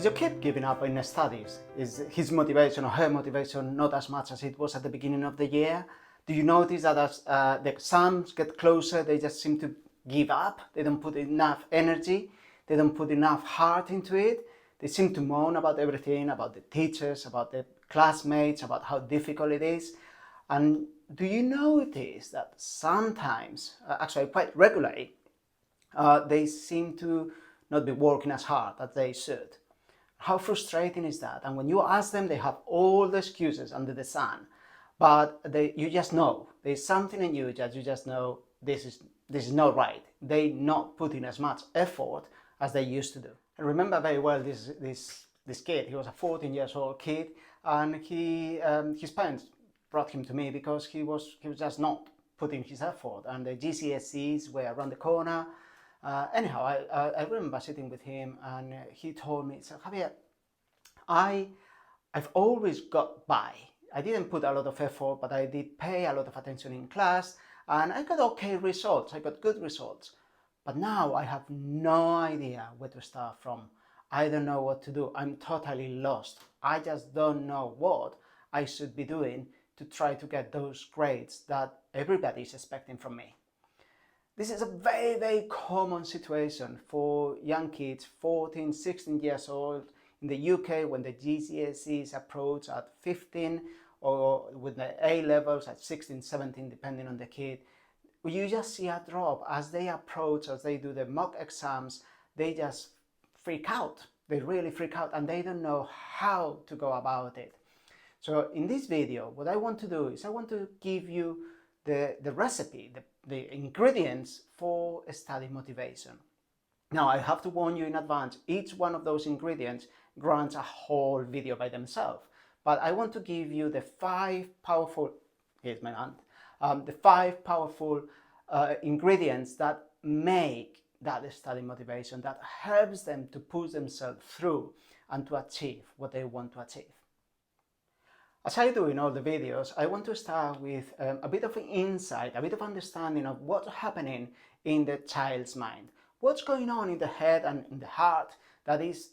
Is your kid giving up in studies? Is his motivation or her motivation not as much as it was at the beginning of the year? Do you notice that as the exams get closer, they just seem to give up? They don't put enough energy, they don't put enough heart into it. They seem to moan about everything, about the teachers, about the classmates, about how difficult it is. And do you notice that sometimes, actually quite regularly, they seem to not be working as hard as they should? How frustrating is that? And when you ask them, they have all the excuses under the sun, but you just know there's something in you that you just know this is not right. They're not putting as much effort as they used to do. I remember very well this kid. He was a 14 years old kid, and his parents brought him to me because he was just not putting his effort, and the GCSEs were around the corner. Anyhow, I remember sitting with him, and he told me, so Javier, I've always got by. I didn't put a lot of effort, but I did pay a lot of attention in class, and I got okay results. I got good results. But now I have no idea where to start from. I don't know what to do. I'm totally lost. I just don't know what I should be doing to try to get those grades that everybody is expecting from me. This is a very, very common situation for young kids, 14, 16 years old in the UK, when the GCSEs approach at 15, or with the A levels at 16, 17, depending on the kid. You just see a drop as they approach, as they do the mock exams. They just freak out. They really freak out, and they don't know how to go about it. So in this video, what I want to do is I want to give you the recipe, the ingredients for study motivation. Now, I have to warn you in advance, each one of those ingredients grants a whole video by themselves. But I want to give you the five powerful, here's my hand, the five powerful ingredients that make that study motivation, that helps them to push themselves through and to achieve what they want to achieve. As I do in all the videos, I want to start with a bit of insight, a bit of understanding of what's happening in the child's mind. What's going on in the head and in the heart that is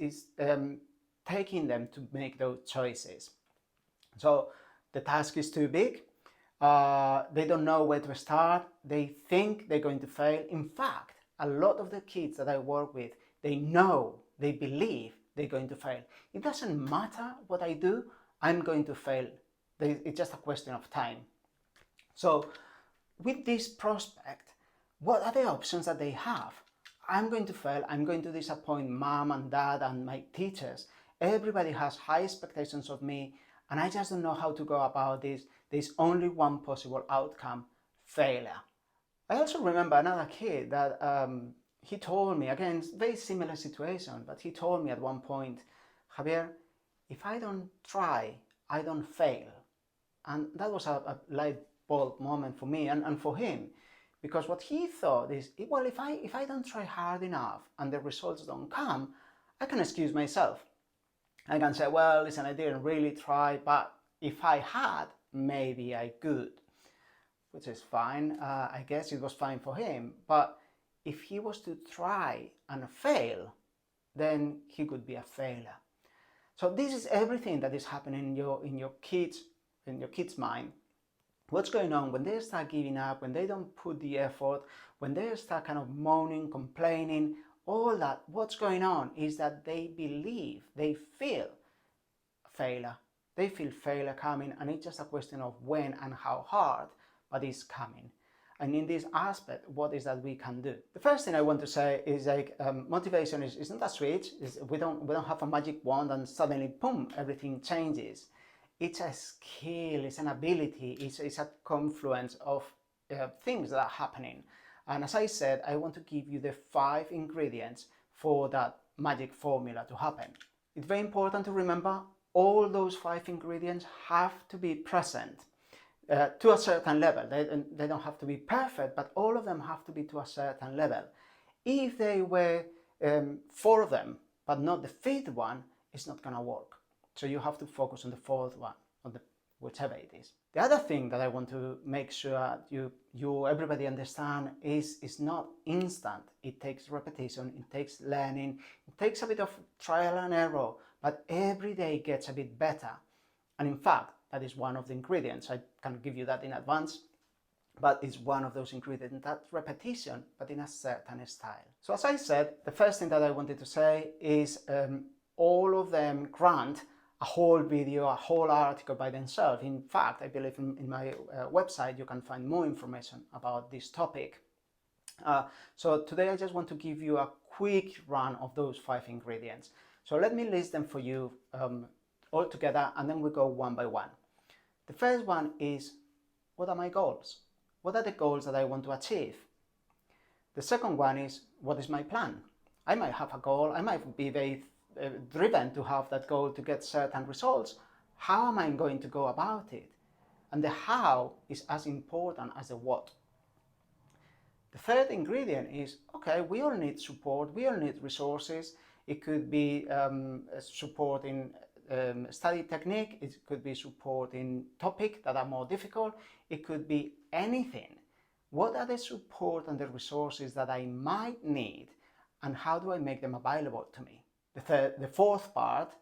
taking them to make those choices. So the task is too big. They don't know where to start. They think they're going to fail. In fact, a lot of the kids that I work with, they know, they believe they're going to fail. It doesn't matter what I do, I'm going to fail. It's just a question of time. So with this prospect, what are the options that they have? I'm going to fail. I'm going to disappoint mom and dad and my teachers. Everybody has high expectations of me, and I just don't know how to go about this. There's only one possible outcome: failure. I also remember another kid that he told me, again, very similar situation, but he told me at one point, Javier, if I don't try, I don't fail. And that was a light bulb moment for me and for him, because what he thought is, well, if I don't try hard enough and the results don't come, I can excuse myself. I can say, well, listen, I didn't really try, but if I had, maybe I could, which is fine. I guess it was fine for him. But if he was to try and fail, then he could be a failure. So this is everything that is happening in your kids' mind. What's going on when they start giving up, when they don't put the effort, when they start kind of moaning, complaining, all that, what's going on is that they believe, they feel failure. They feel failure coming, and it's just a question of when and how hard, but it's coming. And in this aspect, what is that we can do? The first thing I want to say is like motivation is not a switch. We don't have a magic wand and suddenly, boom, everything changes. It's a skill, it's an ability, it's a confluence of things that are happening. And as I said, I want to give you the 5 ingredients for that magic formula to happen. It's very important to remember all those 5 ingredients have to be present to a certain level. They don't have to be perfect, but all of them have to be to a certain level. If they were 4 of them, but not the 5th one, it's not going to work. So you have to focus on the 4th one, on the whichever it is. The other thing that I want to make sure everybody understand is it's not instant. It takes repetition, it takes learning, it takes a bit of trial and error, but every day gets a bit better. And in fact, that is one of the ingredients. I can give you that in advance, but it's one of those ingredients, that repetition, but in a certain style. So as I said, the first thing that I wanted to say is all of them grant a whole video, a whole article by themselves. In fact, I believe in my website you can find more information about this topic. So today I just want to give you a quick run of those 5 ingredients. So let me list them for you all together, and then we go one by one. The first one is, what are my goals? What are the goals that I want to achieve? The second one is, what is my plan? I might have a goal, I might be very driven to have that goal to get certain results. How am I going to go about it? And the how is as important as the what. The third ingredient is, okay, we all need support, we all need resources. It could be support in study technique, it could be support in topics that are more difficult, it could be anything. What are the support and the resources that I might need, and how do I make them available to me? The fourth part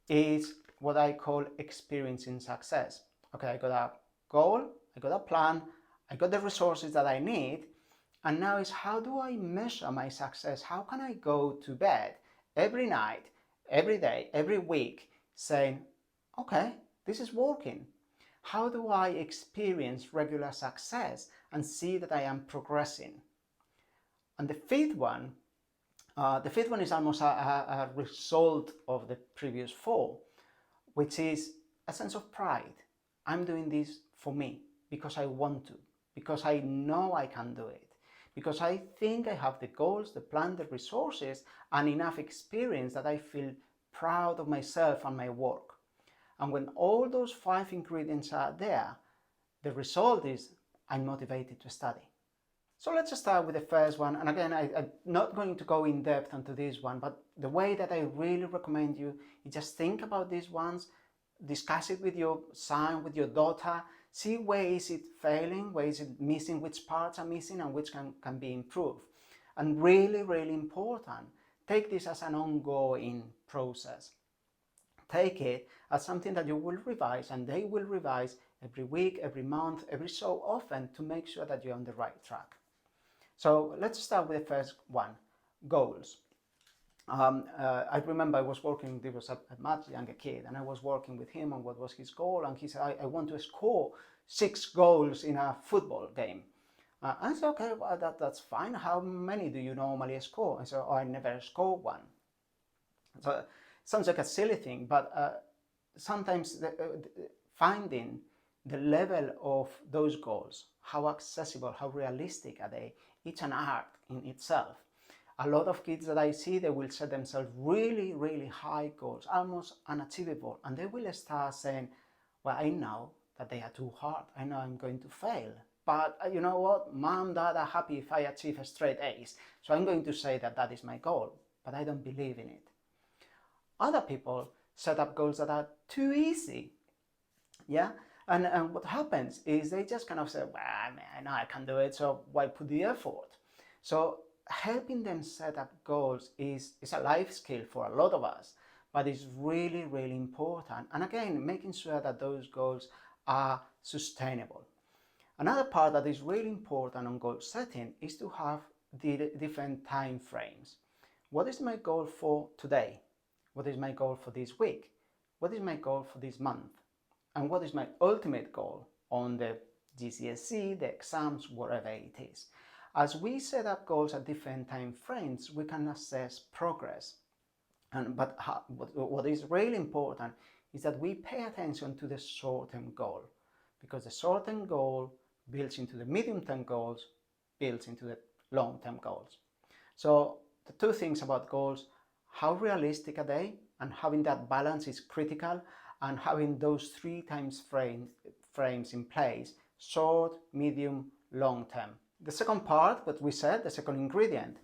is what I call experiencing success. Okay, I got a goal, I got a plan, I got the resources that I need, and now is how do I measure my success? How can I go to bed every night, every day, every week saying, okay, this is working? How do I experience regular success and see that I am progressing? And the fifth one is almost a result of the previous 4, which is a sense of pride. I'm doing this for me because I want to, because I know I can do it, because I think I have the goals, the plan, the resources, and enough experience that I feel proud of myself and my work. And when all those 5 ingredients are there, the result is I'm motivated to study. So let's start with the first one. And again, I'm not going to go in depth into this one, but the way that I really recommend you is just think about these ones, discuss it with your son, with your daughter, see where is it failing, where is it missing, which parts are missing and which can be improved. And really, really important, take this as an ongoing process. Take it as something that you will revise, and they will revise every week, every month, every so often to make sure that you're on the right track. So let's start with the first one, goals. I remember I was working, there was a much younger kid, and I was working with him on what was his goal, and he said, I want to score 6 goals in a football game. I said, okay, well, that's fine. How many do you normally score? I said, oh, I never score one. So it sounds like a silly thing, but sometimes finding the level of those goals, how accessible, how realistic are they, it's an art in itself. A lot of kids that I see, they will set themselves really, really high goals, almost unachievable, and they will start saying, well, I know that they are too hard, I know I'm going to fail, but you know what, mom, dad are happy if I achieve a straight A's, so I'm going to say that that is my goal, but I don't believe in it. Other people set up goals that are too easy, yeah? And what happens is they just kind of say, well, I know I can do it, so why put the effort? So helping them set up goals is a life skill for a lot of us, but it's really, really important. And again, making sure that those goals are sustainable. Another part that is really important on goal setting is to have the different time frames. What is my goal for today? What is my goal for this week? What is my goal for this month? And what is my ultimate goal on the GCSE, the exams, whatever it is? As we set up goals at different time frames, we can assess progress. But what is really important is that we pay attention to the short-term goal, because the short-term goal builds into the medium-term goals, builds into the long-term goals. So the 2 things about goals, how realistic are they? And having that balance is critical, and having those 3 time frames in place, short, medium, long term. The second part, what we said, the second ingredient,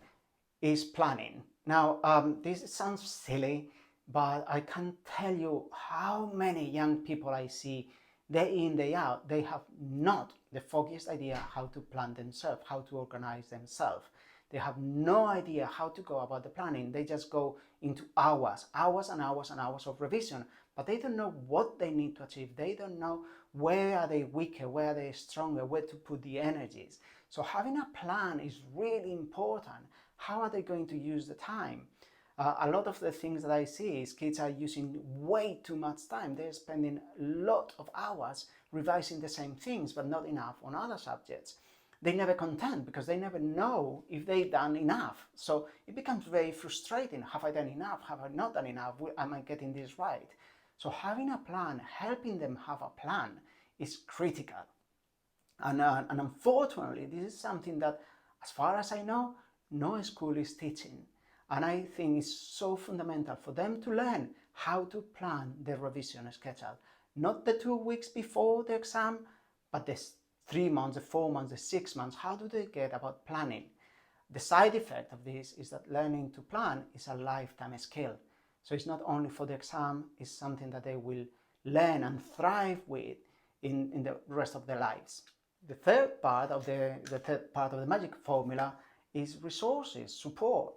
is planning. Now, this sounds silly, but I can tell you how many young people I see day in, day out, they have not the foggiest idea how to plan themselves, how to organize themselves. They have no idea how to go about the planning. They just go into hours and hours and hours of revision, but they don't know what they need to achieve. They don't know where are they weaker, where are they stronger, where to put the energies. So having a plan is really important. How are they going to use the time? A lot of the things that I see is kids are using way too much time. They're spending a lot of hours revising the same things, but not enough on other subjects. They never content because they never know if they've done enough. So it becomes very frustrating. Have I done enough? Have I not done enough? Am I getting this right? So having a plan, helping them have a plan is critical. And unfortunately, this is something that, as far as I know, no school is teaching. And I think it's so fundamental for them to learn how to plan their revision schedule. Not the 2 weeks before the exam, but the 3 months, the 4 months, the 6 months. How do they get about planning? The side effect of this is that learning to plan is a lifetime skill. So it's not only for the exam, it's something that they will learn and thrive with in the rest of their lives. The third part of the magic formula is resources, support.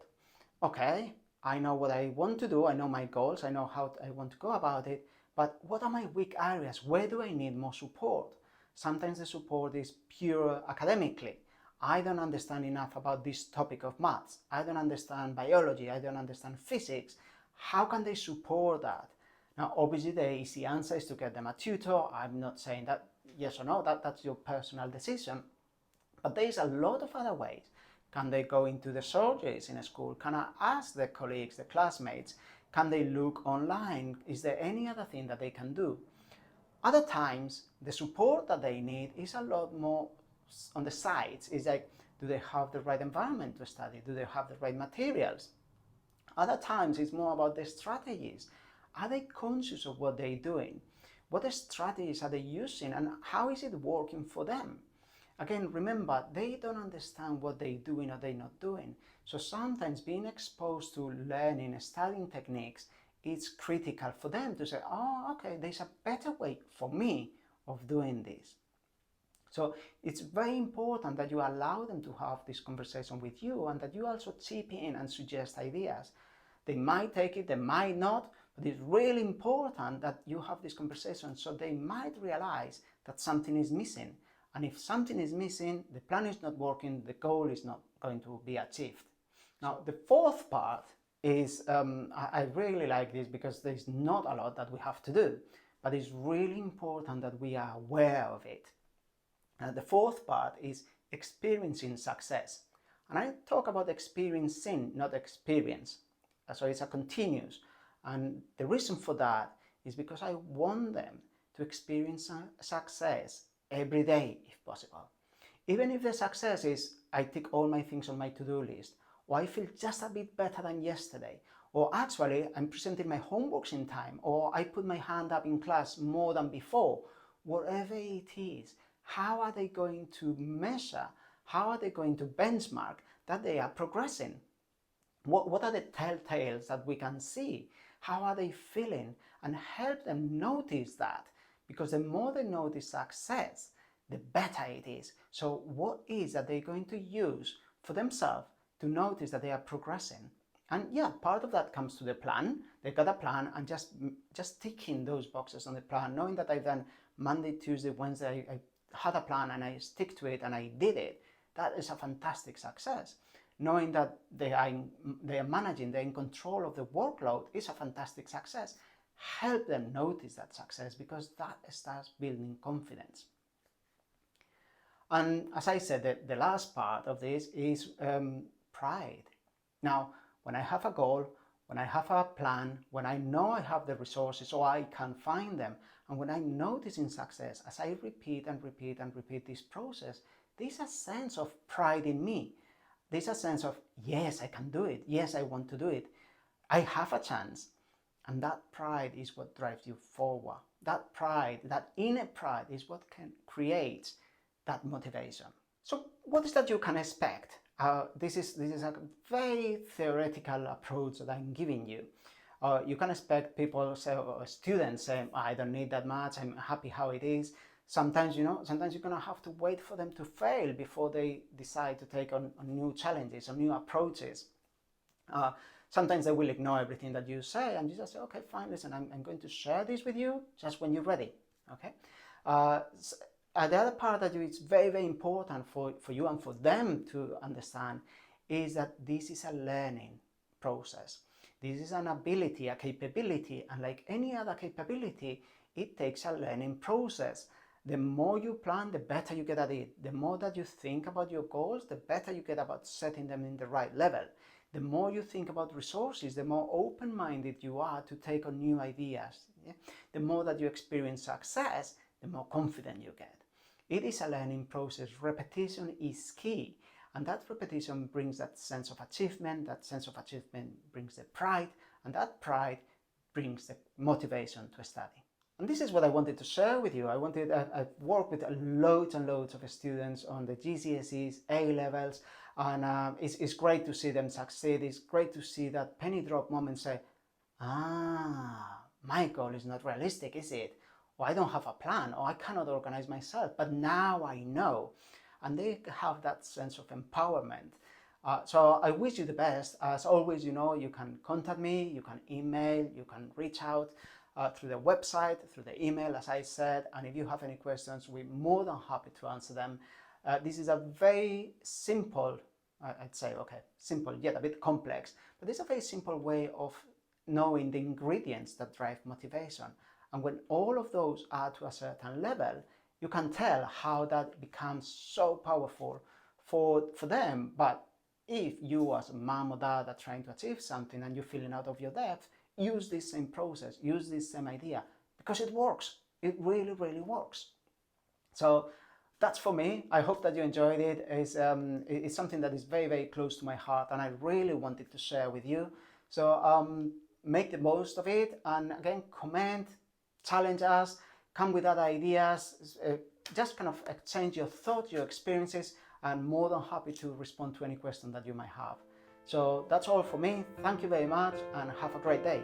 Okay, I know what I want to do, I know my goals, I know how I want to go about it, but what are my weak areas? Where do I need more support? Sometimes the support is pure academically. I don't understand enough about this topic of maths. I don't understand biology. I don't understand physics. How can they support that? Now, obviously, the easy answer is to get them a tutor. I'm not saying that yes or no, that's your personal decision. But there is a lot of other ways. Can they go into the surgeries in a school? Can I ask their colleagues, their classmates? Can they look online? Is there any other thing that they can do? Other times, the support that they need is a lot more on the sides. It's like, do they have the right environment to study? Do they have the right materials? Other times, it's more about the strategies. Are they conscious of what they're doing? What strategies are they using and how is it working for them? Again, remember, they don't understand what they're doing or they're not doing. So sometimes being exposed to learning, studying techniques, it's critical for them to say, oh, okay, there's a better way for me of doing this. So it's very important that you allow them to have this conversation with you and that you also chip in and suggest ideas. They might take it, they might not, but it's really important that you have this conversation so they might realize that something is missing. And if something is missing, the plan is not working, the goal is not going to be achieved. Now, the fourth part is, I really like this because there's not a lot that we have to do, but it's really important that we are aware of it. The fourth part is experiencing success. And I talk about experiencing, not experience. So it's a continuous. And the reason for that is because I want them to experience success every day if possible. Even if the success is I tick all my things on my to-do list, or I feel just a bit better than yesterday, or actually I'm presenting my homeworks in time, or I put my hand up in class more than before, whatever it is, how are they going to measure, how are they going to benchmark that they are progressing? What are the telltales that we can see? How are they feeling? And help them notice that. Because the more they notice success, the better it is. So what is that they're going to use for themselves to notice that they are progressing? And yeah, part of that comes to the plan. They've got a plan and just ticking those boxes on the plan, knowing that I've done Monday, Tuesday, Wednesday, I had a plan and I stick to it and I did it. That is a fantastic success. Knowing that they are managing, they're in control of the workload is a fantastic success. Help them notice that success because that starts building confidence. And as I said, the last part of this is pride. Now, when I have a goal, when I have a plan, when I know I have the resources or I can find them, and when I'm noticing success, as I repeat and repeat and repeat this process, there's a sense of pride in me. There's a sense of, yes, I can do it. Yes, I want to do it. I have a chance. And that pride is what drives you forward. That pride, that inner pride is what can create that motivation. So what is that you can expect? This is a very theoretical approach that I'm giving you. You can expect people say, or students say, I don't need that much, I'm happy how it is. Sometimes, sometimes you're going to have to wait for them to fail before they decide to take on new challenges or new approaches. Sometimes they will ignore everything that you say, and you just say, okay, fine, listen, I'm going to share this with you just when you're ready, okay? The other part that is very, very important for you and for them to understand is that this is a learning process. This is an ability, a capability, and like any other capability, it takes a learning process. The more you plan, the better you get at it. The more that you think about your goals, the better you get about setting them in the right level. The more you think about resources, the more open-minded you are to take on new ideas. Yeah? The more that you experience success, the more confident you get. It is a learning process. Repetition is key. And that repetition brings that sense of achievement. That sense of achievement brings the pride. And that pride brings the motivation to study. And this is what I wanted to share with you. I've worked with loads and loads of students on the GCSEs, A-levels, and it's great to see them succeed. It's great to see that penny drop moment say, my goal is not realistic, is it? Or I don't have a plan, or I cannot organize myself, but now I know. And they have that sense of empowerment. So I wish you the best. As always, you can contact me, you can email, you can reach out through the website, through the email, as I said. And if you have any questions, we're more than happy to answer them. This is a very simple, I'd say, okay, simple yet a bit complex, but it's a very simple way of knowing the ingredients that drive motivation. And when all of those are to a certain level, you can tell how that becomes so powerful for them. But if you as a mom or dad are trying to achieve something and you're feeling out of your depth, use this same process, use this same idea, because it works. It really, really works. So that's for me. I hope that you enjoyed it. It's something that is very, very close to my heart, and I really wanted to share with you. So make the most of it, and again, comment, challenge us, come with other ideas, just kind of exchange your thoughts, your experiences, and more than happy to respond to any question that you might have. So that's all for me. Thank you very much, and have a great day.